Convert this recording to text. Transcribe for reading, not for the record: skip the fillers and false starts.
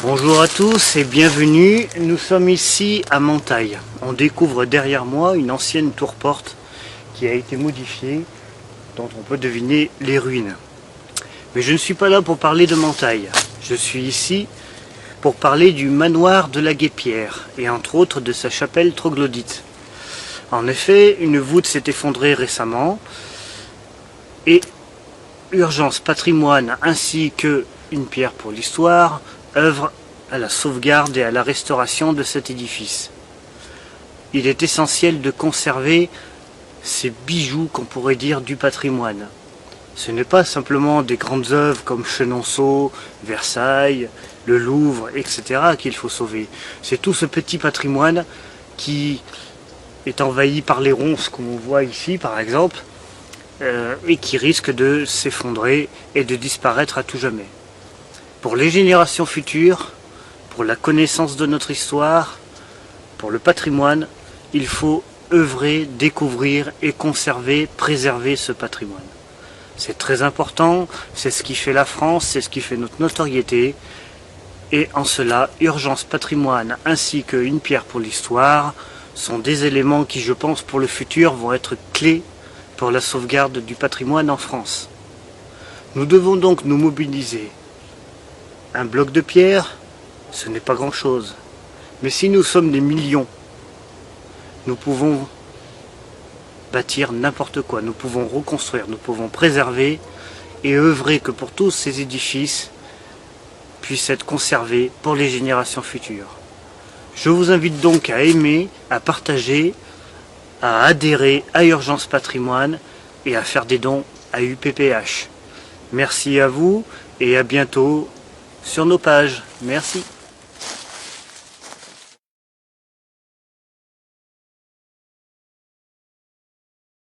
Bonjour à tous et bienvenue, nous sommes ici à Montaille. On découvre derrière moi une ancienne tour-porte qui a été modifiée, dont on peut deviner les ruines. Mais je ne suis pas là pour parler de Montaille, je suis ici pour parler du manoir de la Guêpière et entre autres de sa chapelle troglodyte. En effet, une voûte s'est effondrée récemment et Urgence Patrimoine ainsi que Une pierre pour l'histoire œuvre à la sauvegarde et à la restauration de cet édifice. Il est essentiel de conserver ces bijoux qu'on pourrait dire du patrimoine. Ce n'est pas simplement des grandes œuvres comme Chenonceau, Versailles, le Louvre, etc. qu'il faut sauver. C'est tout ce petit patrimoine qui est envahi par les ronces, comme on voit ici par exemple, et qui risque de s'effondrer et de disparaître à tout jamais. Pour les générations futures, pour la connaissance de notre histoire, pour le patrimoine, il faut œuvrer, découvrir et conserver, préserver ce patrimoine. C'est très important, c'est ce qui fait la France, c'est ce qui fait notre notoriété. Et en cela, Urgence Patrimoine ainsi que Une pierre pour l'histoire sont des éléments qui, je pense, pour le futur vont être clés pour la sauvegarde du patrimoine en France. Nous devons donc nous mobiliser. Un bloc de pierre, ce n'est pas grand-chose. Mais si nous sommes des millions, nous pouvons bâtir n'importe quoi, nous pouvons reconstruire, nous pouvons préserver et œuvrer que pour tous ces édifices puissent être conservés pour les générations futures. Je vous invite donc à aimer, à partager, à adhérer à Urgence Patrimoine et à faire des dons à UPPH. Merci à vous et à bientôt sur nos pages. Merci.